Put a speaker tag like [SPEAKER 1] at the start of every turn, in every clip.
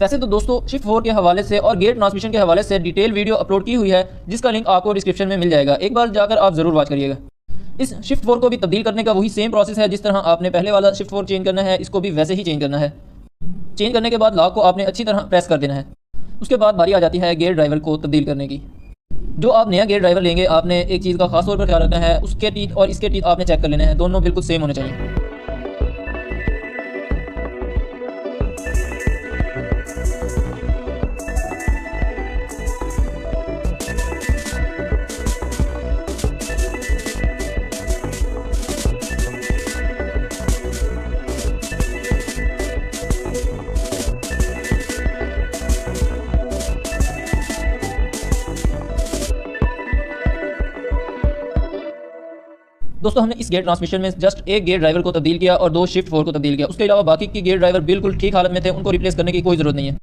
[SPEAKER 1] वैसे तो दोस्तों शिफ्ट 4 के हवाले से और गेयर ट्रांसमिशन के हवाले से डिटेल वीडियो अपलोड की हुई है, जिसका लिंक आपको डिस्क्रिप्शन में मिल जाएगा। एक बार जाकर आप ज़रूर वॉच करिएगा। इस शिफ्ट 4 को भी तब्दील करने का वही सेम प्रोसेस है। जिस तरह आपने पहले वाला शिफ्ट 4 चेंज करना है, इसको भी वैसे ही चेंज करना है। चेंज करने के बाद लॉक को आपने अच्छी तरह प्रेस कर देना है। उसके बाद बारी आ जाती है गेयर ड्राइवर को तब्दील करने की। जो आप नया गेयर ड्राइवर लेंगे, आपने एक चीज़ का खास तौर पर ख्याल रखना है, उसके टीथ और इसके टीथ आपने चेक कर लेने हैं, दोनों बिल्कुल सेम होने चाहिए। दोस्तों हमने इस गेयर ट्रांसमिशन में जस्ट एक गेयर ड्राइवर को तब्दील किया और 2 शिफ्ट 4 को तब्दील किया। उसके अलावा बाकी के गेयर ड्राइवर बिल्कुल ठीक हालत में थे, उनको रिप्लेस करने की कोई ज़रूरत नहीं है।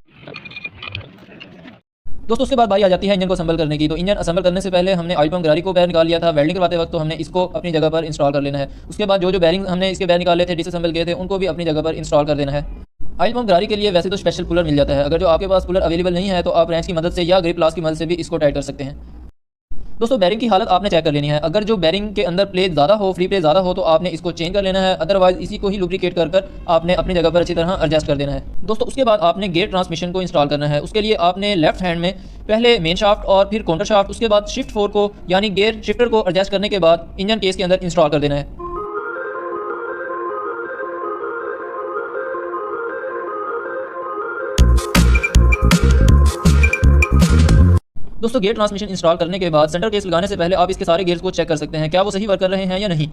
[SPEAKER 1] दोस्तों उसके बाद बारी आ जाती है इंजन को असेंबल करने की। तो इंजन असेंबल करने से पहले हमने ऑयल पंप गरारी को बाहर निकाल लिया था। वेल्डिंग करवाते वक्त तो हमने इसको अपनी जगह पर इंस्टॉल कर लेना है। उसके बाद जो बैरिंग हमने इसके बाहर निकाले थे, डिसअसेंबल किए थे, उनको भी अपनी जगह पर इंस्टॉल कर देना है। ऑयल पंप गरारी के लिए वैसे तो स्पेशल पुलर मिल जाता है। अगर जो आपके पास पुलर अवेलेबल नहीं है तो आप रेंच की मदद से या ग्रिप क्लास की मदद से भी इसको टाइट कर सकते हैं। दोस्तों बैरिंग की हालत आपने चेक कर लेनी है। अगर जो बैरिंग के अंदर प्ले ज़्यादा हो, फ्री प्ले ज़्यादा हो, तो आपने इसको चेंज कर लेना है। अदरवाइज इसी को ही लुब्रिकेट कर आपने अपनी जगह पर अच्छी तरह एडजस्ट कर देना है। दोस्तों उसके बाद आपने गेयर ट्रांसमिशन को इंस्टॉल करना है। उसके लिए आपने लेफ्ट हैंड में पहले मेन शाफ्ट और फिर काउंटर शाफ्ट, उसके बाद शिफ्ट 4 को यानी गेयर शिफ्टर को एडजस्ट करने के बाद इंजन केस के अंदर इंस्टॉल कर देना है। दोस्तों गेयर ट्रांसमिशन इंस्टॉल करने के बाद सेंटर केस लगाने से पहले आप इसके सारे गेयर्स को चेक कर सकते हैं, क्या वो सही वर्क कर रहे हैं या नहीं।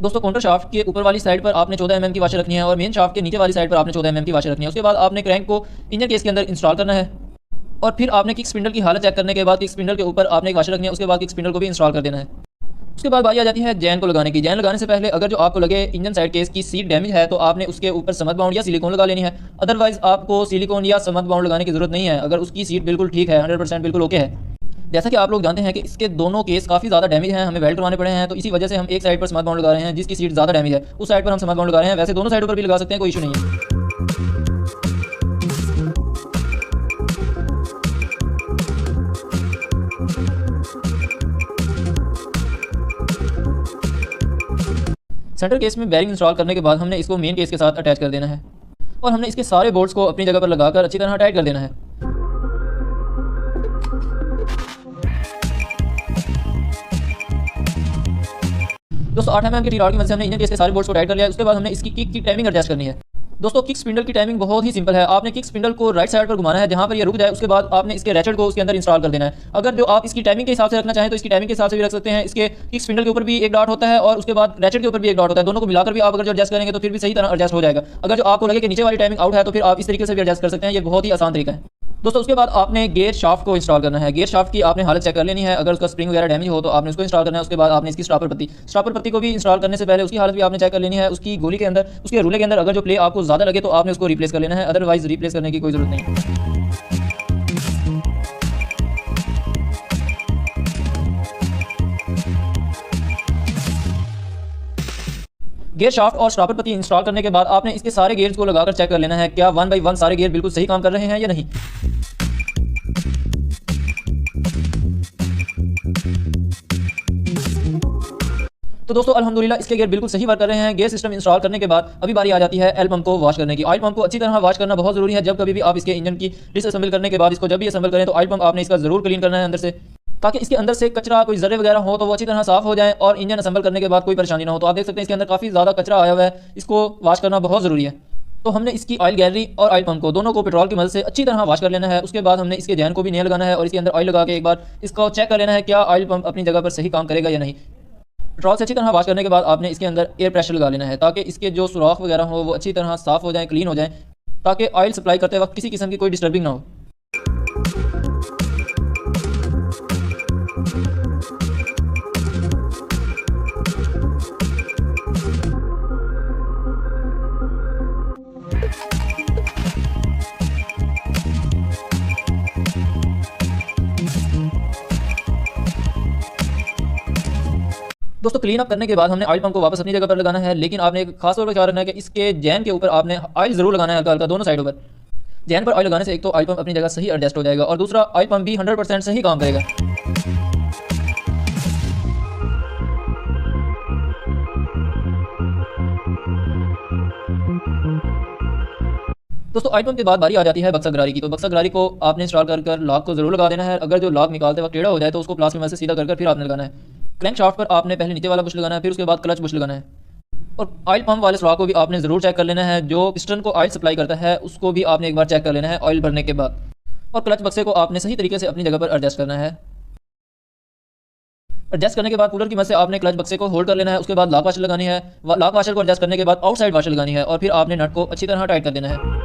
[SPEAKER 1] दोस्तों काउंटर शाफ्ट के ऊपर वाली साइड पर आपने 14 mm की वाशर रखनी है और मेन शाफ्ट के नीचे वाली साइड पर आपने 14 mm की वाशर रखनी है। उसके बाद आपने क्रैंक को इंजन केस के अंदर इंस्टॉल करना है और फिर आपने किक स्पिंडल की हालत चेक करने के बाद किक स्पिंडल के ऊपर आपने एक वाशर रखनी है। उसके बाद किक स्पिंडल को भी इंस्टॉल कर देना है। उसके बाद बारी आ जाती है जैन को लगाने की। जैन लगाने से पहले अगर जो आपको लगे इंजन साइड केस की सीट डैमेज है तो आपने उसके ऊपर समद बाउंड या सिलिकॉन लगा लेनी है। अदरवाइज आपको सिलिकॉन या समद बाउंड लगाने की जरूरत नहीं है अगर उसकी सीट बिल्कुल ठीक है, 100% बिल्कुल ओके है। जैसा कि आप लोग जानते हैं कि इसके दोनों केस काफ़ी ज़्यादा डैमेज हैं, हमें वेल्ड करवाने पड़े हैं, तो इसी वजह से हम एक साइड पर स्मार्ट बाउंड लगा रहे हैं जिसकी सीट ज़्यादा डैमेज है, उस साइड पर हम स्मार्ट बाउंड लगा रहे हैं। वैसे दोनों साइडों पर भी लगा सकते हैं, कोई इशू नहीं है। सेंटर केस में बैरिंग इंस्टॉल करने के बाद हमने इसको मेन केस के साथ अटैच कर देना है और हमने इसके सारे बोल्ट्स को अपनी जगह पर लगाकर अच्छी तरह टाइट कर देना है। दोस्तों 8 mm की टी-रॉड की मदद से हमने इंजन केस के सारे बोल्ट्स को टाइट कर लिया है। उसके बाद हमने इसकी किक की टाइमिंग एडजस्ट करनी है। दोस्तों किक स्पिंडल की टाइमिंग बहुत ही सिंपल है। आपने किक स्पिंडल को राइट साइड पर घुमाना है जहां पर ये रुक जाए। उसके बाद आपने इसके रैचेट को उसके अंदर इंस्टॉल कर देना है। अगर जो आप इसकी टाइमिंग के हिसाब से रखना चाहें तो इसकी टाइमिंग के हिसाब से भी रख सकते हैं। इसके किक स्पिंडल के ऊपर भी एक डॉट होता है और उसके बाद रैचेट के ऊपर भी एक डॉट होता है। दोनों को मिलाकर भी आप अगर जो एडजस्ट करेंगे तो फिर भी सही तरह एडजस्ट हो जाएगा। अगर जो आपको लगे कि नीचे वाली टाइमिंग आउट है तो फिर आप इस तरीके से भी एडजस्ट कर सकते हैं। ये बहुत ही आसान तरीका है। दोस्तों उसके बाद आपने गेयर शाफ्ट को इंस्टॉल करना है। गेयर शाफ्ट की आपने हालत चेक कर लेनी है। अगर उसका स्प्रिंग वगैरह डैमेज हो तो आपने उसको इंस्टॉल करना है। उसके बाद आपने इसकी स्टॉपर पत्ती को भी इंस्टॉल करने से पहले उसकी हालत भी आपने चेक कर लेनी है। उसकी गोली के अंदर, उसके रूले के अंदर अगर जो प्ले आपको ज़्यादा लगे तो आपने उसको रिप्लेस कर लेना है। अदरवाइज रिप्लेस करने की कोई ज़रूरत नहीं है। गेयर शाफ्ट और स्टॉपर पत्ती इंस्टॉल करने के बाद आपने इसके सारे गेयर्स को लगाकर चेक कर लेना है क्या 1 बाई 1 सारे गेयर बिल्कुल सही काम कर रहे हैं या नहीं। तो दोस्तों अल्हम्दुलिल्लाह इसके गेयर बिल्कुल सही वर्क कर रहे हैं। गेयर सिस्टम इंस्टॉल करने के बाद अभी बारी आ जाती है ऑयल पंप को वॉश करने की। ऑयल पंप को अच्छी तरह वॉश करना बहुत जरूरी है। जब कभी भी आप इसके इंजन की डिसअसेंबल करने के बाद इसको जब भी असेंबल करें तो ऑयल पंप आपने इसका जरूर क्लीन करना है अंदर से, ताकि इसके अंदर से कचरा कोई जर्रे वगैरह हो तो वो अच्छी तरह साफ हो जाए और इंजन असेंबल करने के बाद कोई परेशानी ना हो। तो आप देख सकते हैं इसके अंदर काफ़ी ज़्यादा कचरा आया हुआ है, इसको वॉश करना बहुत ज़रूरी है। तो हमने इसकी ऑयल गैलरी और ऑयल पंप को दोनों को पेट्रोल की मदद से अच्छी तरह वॉश कर लेना है। उसके बाद हमने इसके जैन को भी नया लगाना है और इसके अंदर ऑयल लगा के एक बार इसको चेक कर लेना है क्या ऑयल पंप अपनी जगह पर सही काम करेगा या नहीं। पेट्रोल से अच्छी तरह वॉश करने के बाद आपने इसके अंदर एयर प्रेशर लगा लेना है ताकि इसके जो सुराख वगैरह हो वो अच्छी तरह साफ़ हो जाए, क्लीन हो जाए, ताकि ऑयल सप्लाई करते वक्त किसी किस्म की कोई डिस्टर्बिंग ना हो। दोस्तों क्लीन अप करने के बाद हमने ऑयल पंप को वापस अपनी जगह पर लगाना है, लेकिन आपने एक खास तौर पर ख्याल रखना है कि इसके जैन के ऊपर आपने ऑयल ज़रूर लगाना है हल्का हल्का दोनों साइडों पर। जैन पर ऑयल लगाने से एक तो ऑयल पंप अपनी जगह सही एडजस्ट हो जाएगा और दूसरा ऑयल पंप भी 100% सही काम करेगा। दोस्तों ऑयल पंप के बाद बारी आ जाती है बक्सा गरारी की। तो बक्सा गरारी को आपने इंस्टॉल कर लॉक को जरूर लगा देना है। अगर जो लॉक निकालते वक्त टेढ़ा हो जाए तो उसको प्लास की मदद से सीधा कर फिर आपने लगाना है। क्रैंक शाफ्ट पर आपने पहले नीचे वाला बुश लगाना है, फिर उसके बाद क्लच बुश लगाना है। और ऑयल पंप वाले स्लॉक को भी आपने ज़रूर चेक कर लेना है। जो पिस्टन को ऑयल सप्लाई करता है उसको भी आपने एक बार चेक कर लेना है ऑयल भरने के बाद। और क्लच बक्से को आपने सही तरीके से अपनी जगह पर एडजस्ट करना है। एडजस्ट करने के बाद कूलर की मदद से आपने क्लच बक्से को होल्ड कर लेना है। उसके बाद लॉक वाशर लगानी है। लॉक वाशर को एडजस्ट करने के बाद आउटसाइड वाशर लगानी है और फिर आपने नट को अच्छी तरह टाइट कर देना है।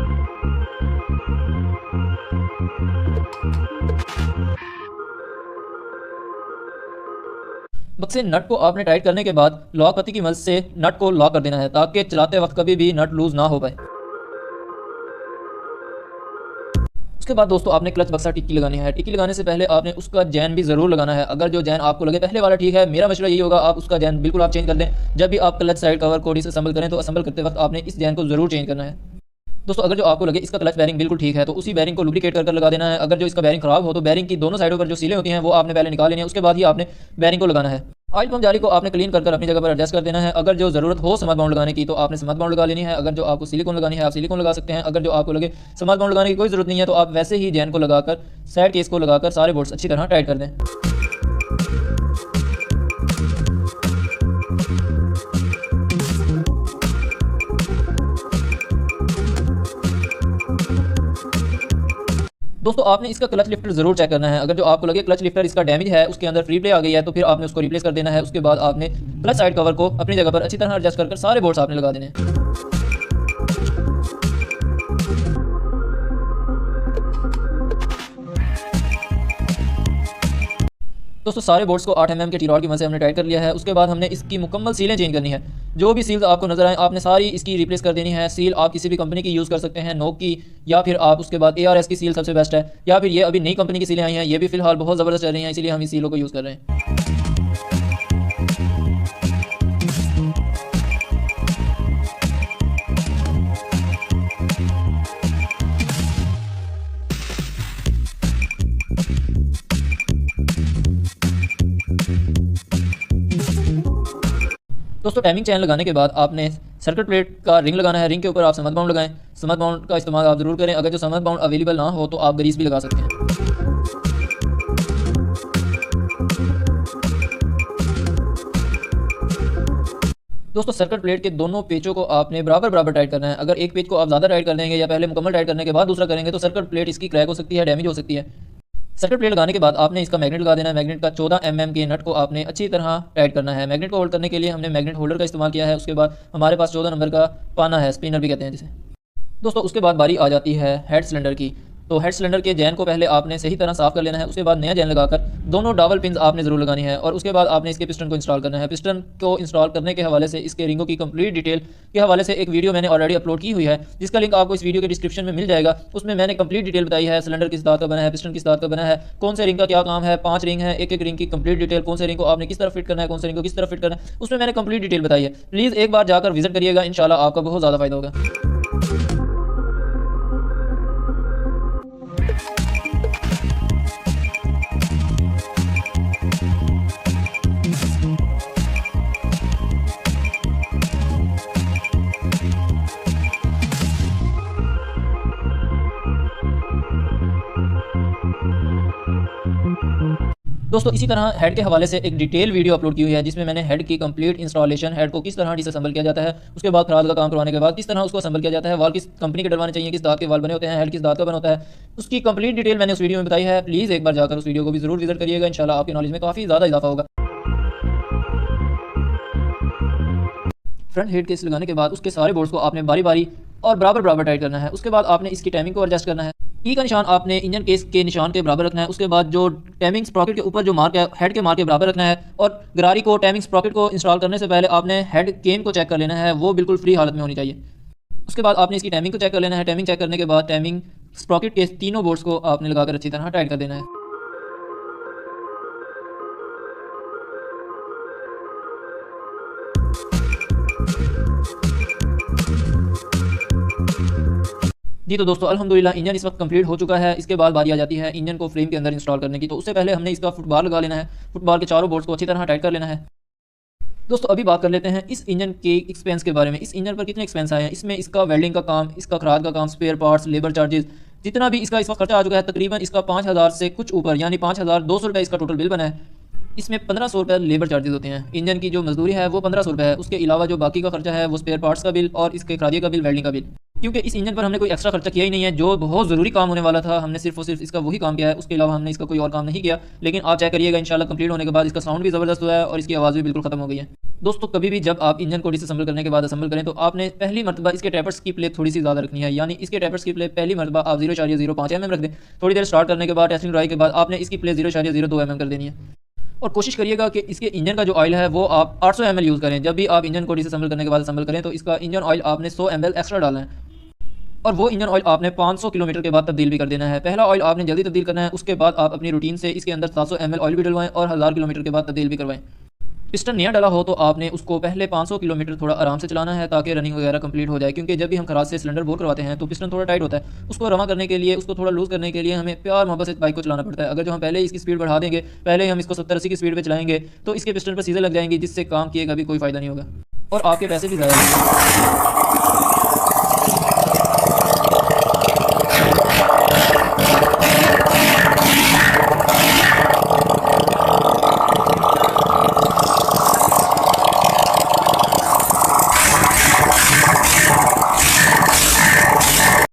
[SPEAKER 1] बक्से नट को आपने टाइट करने के बाद लॉक पत्ती की मदद से नट को लॉक कर देना है ताकि चलाते वक्त कभी भी नट लूज ना हो पाए। उसके बाद दोस्तों आपने क्लच बक्सा टिक्की लगानी है। टिक्की लगाने से पहले आपने उसका जैन भी ज़रूर लगाना है। अगर जो जैन आपको लगे पहले वाला ठीक है, मेरा मशवरा यही होगा आप उसका जैन बिल्कुल आप चेंज कर दें। जब भी आप क्लच साइड कवर को डिसअसेंबल करें तो असेंबल करते वक्त आपने इस जैन को ज़रूर चेंज करना है। दोस्तों अगर जो आपको लगे इसका क्लच बेरिंग बिल्कुल ठीक है तो उसी बेरिंग को लुब्रिकेट कर लगा देना है। अगर जो इसका बेरिंग खराब हो तो बेरिंग की दोनों साइडों पर जो सीलें होती हैं वो आपने पहले निकाल लेनी है। उसके बाद ही आपने बेरिंग को लगाना है। ऑयल पंप जाली को आपने क्लीन कर अपनी जगह पर एडजस्ट कर देना है। अगर जो ज़रूरत हो समर बाउंड लगाने की तो आपने समर बाउंड लगा लेनी है। अगर जो आपको सिलिकॉन लगानी है आप सिलिकॉन लगा सकते हैं। अगर जो आपको लगे समर बाउंड लगाने की कोई ज़रूरत नहीं है तो आप वैसे ही जैन को लगाकर साइड केस को लगाकर सारे बोल्ट्स अच्छी तरह टाइट कर दें। दोस्तों आपने इसका क्लच लिफ्टर जरूर चेक करना है। अगर जो आपको लगे क्लच लिफ्टर इसका डैमेज है, उसके अंदर फ्री प्ले आ गई है, तो फिर आपने उसको रिप्लेस कर देना है। उसके बाद आपने क्लच साइड कवर को अपनी जगह पर अच्छी तरह एडजस्ट कर सारे बोल्ट्स आपने लगा देने हैं। दोस्तों सारे बोल्ट्स को 8 mm के टी-रॉड की मदद से हमने टाइट कर लिया है। उसके बाद हमने इसकी मुकम्मल सीलें चेंज करनी है। जो भी सील्स आपको नजर आए आपने सारी इसकी रिप्लेस कर देनी है। सील आप किसी भी कंपनी की यूज़ कर सकते हैं, नोक की या फिर आप उसके बाद ARS की सील सबसे बेस्ट है, या फिर ये अभी नई कंपनी की सीलें आई हैं, ये भी फिलहाल बहुत ज़बरदस्त चल रही हैं, इसीलिए हम इस सीलों को यूज़ कर रहे हैं। दोस्तों टाइमिंग चैन लगाने के बाद आपने सर्किट प्लेट का रिंग लगाना है। रिंग के ऊपर आप समर बाउंड लगाएं। समर बाउंड का इस्तेमाल आप ज़रूर करें। अगर जो समर बाउंड अवेलेबल ना हो तो आप ग्रीस भी लगा सकते हैं। दोस्तों सर्किट प्लेट के दोनों पेचों को आपने बराबर बराबर टाइट करना है। अगर एक पेच को आप ज़्यादा टाइट कर देंगे या पहले मुकम्मल टाइट करने के बाद दूसरा करेंगे तो सर्किट प्लेट इसकी क्रैक हो सकती है, डैमेज हो सकती है। सर्किट प्लेट लगाने के बाद आपने इसका मैग्नेट लगा देना है। मैग्नेट का 14 mm के नट को आपने अच्छी तरह टाइट करना है। मैग्नेट को होल्ड करने के लिए हमने मैग्नेट होल्डर का इस्तेमाल किया है। उसके बाद हमारे पास 14 नंबर का पाना है, स्पिनर भी कहते हैं जिसे। दोस्तों उसके बाद बारी आ जाती है हेड सिलेंडर की। तो हेड सिलेंडर के जैन को पहले आपने सही तरह साफ़ कर लेना है। उसके बाद नया जैन लगाकर दोनों डबल पिंस आपने ज़रूर लगानी है और उसके बाद आपने इसके पिस्टन को इंस्टॉल करना है। पिस्टन को इंस्टॉल करने के हवाले से इसके रिंगों की कंप्लीट डिटेल के हवाले से एक वीडियो मैंने ऑलरेडी अपलोड की हुई है, जिसका लिंक आपको इस वीडियो के डिस्क्रिप्शन में मिल जाएगा। उसमें मैंने कंप्लीट डिटेल बताई है, सिलेंडर किस दांत का बना है, पिस्टन किस दांत का बना है, कौन से रिंग का क्या काम है। 5 रिंग है, एक एक रिंग की कंप्लीट डिटेल, कौन से रिंग को आपने किस तरह फिट करना है, कौन से रिंग को किस तरह फिट करना है, उसमें मैंने कंप्लीट डिटेल बताई है। प्लीज़ एक बार जाकर विजिट करिएगा, इंशाल्लाह आपका बहुत ज़्यादा फायदा होगा। दोस्तों इसी तरह हेड के हवाले से एक डिटेल वीडियो अपलोड की हुई है, जिसमें मैंने हेड की कंप्लीट इंस्टॉलेशन, हेड को किस तरह डिसअसेंबल किया जाता है, उसके बाद खराद का काम करवाने के बाद किस तरह उसको असेंबल किया जाता है, वाल किस कंपनी के डलवाने चाहिए, किस दांत के वाल बने होते हैं, हेड किस दांत का बना होता है, उसकी कंप्लीट डिटेल मैंने उस वीडियो में बताई है। प्लीज़ एक बार जाकर उस वीडियो को भी जरूर विजिट करिएगा, इंशाल्लाह आपकी नॉलेज में काफ़ी ज़्यादा इजाफा होगा। फ्रंट हेड केस लगाने के बाद उसके सारे बोल्ट्स को आपने बारी बारी और बराबर बराबर टाइट करना है। उसके बाद आपने इसकी टाइमिंग को एडजस्ट करना है। ई का निशान आपने इंजन केस के निशान के बराबर रखना है। उसके बाद जो टाइमिंग स्प्रॉकेट के ऊपर जो मार्क है हेड के मार्क के बराबर रखना है। और गरारी को टाइमिंग स्प्रॉकेट को इंस्टॉल करने से पहले आपने हेड केन को चेक कर लेना है, वो बिल्कुल फ्री हालत में होनी चाहिए। उसके बाद आपने इसकी टाइमिंग को चेक कर लेना है। टाइमिंग चेक करने के बाद टाइमिंग स्प्रॉकेट के तीनों बोल्ट्स को आपने लगाकर अच्छी तरह टाइट कर देना है। जी तो दोस्तों अल्हम्दुलिल्लाह इंजन इस वक्त कंप्लीट हो चुका है। इसके बाद बारी आ जाती है इंजन को फ्रेम के अंदर इंस्टॉल करने की। तो उससे पहले हमने इसका फुटबार लगा लेना है। फुटबार के चारों बोल्ट्स को अच्छी तरह टाइट कर लेना है। दोस्तों अभी बात कर लेते हैं इस इंजन के एक्सपेंस के बारे में। इस इंजन पर कितने एक्सपेंस आए हैं। इसमें इसका वेल्डिंग का काम, इसका खराद का काम, स्पेयर पार्ट्स, लेबर चार्जेस, जितना भी इसका इस वक्त खर्चा आ चुका है तकरीबन इसका 5000 से कुछ ऊपर यानी 5200 रुपये इसका टोटल बिल बना है। इसमें 1500 रुपये लेबर चार्जेस होते हैं। इंजन की जो मजदूरी है वो 1500 रुपये है। उसके अलावा जो बाकी का खर्चा है वो स्पेयर पार्ट्स का बिल और इसके खरादिए का बिल, वेल्डिंग का बिल। क्योंकि इस इंजन पर हमने कोई एक्स्ट्रा खर्चा किया ही नहीं है। जो बहुत ज़रूरी काम होने वाला था हमने सिर्फ और सिर्फ इसका वही काम किया है। उसके अलावा हमने इसका कोई और काम नहीं किया। लेकिन आप चेक करिएगा इंशाल्लाह कंप्लीट होने के बाद इसका साउंड भी ज़बरदस्त हुआ है और इसकी आवाज़ भी बिल्कुल खत्म हो गई है। दोस्तों कभी भी जब आप इंजन को डिसअसेंबल करने के बाद असेंबल करें तो आपने पहली मरतबा इसके टैपर्स की प्लेट थोड़ी सी ज़्यादा रखनी है। यानी इसके टैपर्स की प्लेट पहली मरतबा आप 0.05 mm रख दें। थोड़ी देर स्टार्ट करने के बाद, टेस्टिंग ड्राई के बाद आपने इसकी प्लेट 0.02 mm कर देनी है। और कोशिश करिएगा कि इसके इंजन का जो ऑयल है वो आप 800 ml यूज़ करें। जब भी आप इंजन को डिसअसेंबल करने के बाद असेंबल करें तो इसका इंजन ऑयल आपने 100 ml एक्स्ट्रा डालना है। और वो इंजन ऑयल आपने 500 किलोमीटर के बाद तब्दील भी कर देना है। पहला ऑयल आपने जल्दी तब्दील करना है। उसके बाद आप अपनी रूटीन से इसके अंदर 700 ml ऑयल भी डलवाएं और 1000 किलोमीटर के बाद तब्दील भी करवाएं। पिस्टन नया डाला हो तो आपने उसको पहले 500 किलोमीटर थोड़ा आराम से चलाना है ताकि रनिंग वगैरह कंप्लीट हो जाए। क्योंकि जब भी हम खराज से सिलेंडर बोर करवाते हैं तो पिस्टन थोड़ा टाइट होता है। उसको रवा करने के लिए, उसको थोड़ा लूज़ करने के लिए हमें प्यार मोहब्बत से बाइक को चलाना पड़ता है। अगर जो हम पहले इसकी स्पीड बढ़ा देंगे, पहले हम इसको 70-80 की स्पीड पर चलाएंगे तो इसके पिस्टन पर सीधे लग जाएंगी, जिससे काम किए कभी कोई फ़ायदा नहीं होगा और आपके पैसे भी ज़्यादा लगेंगे।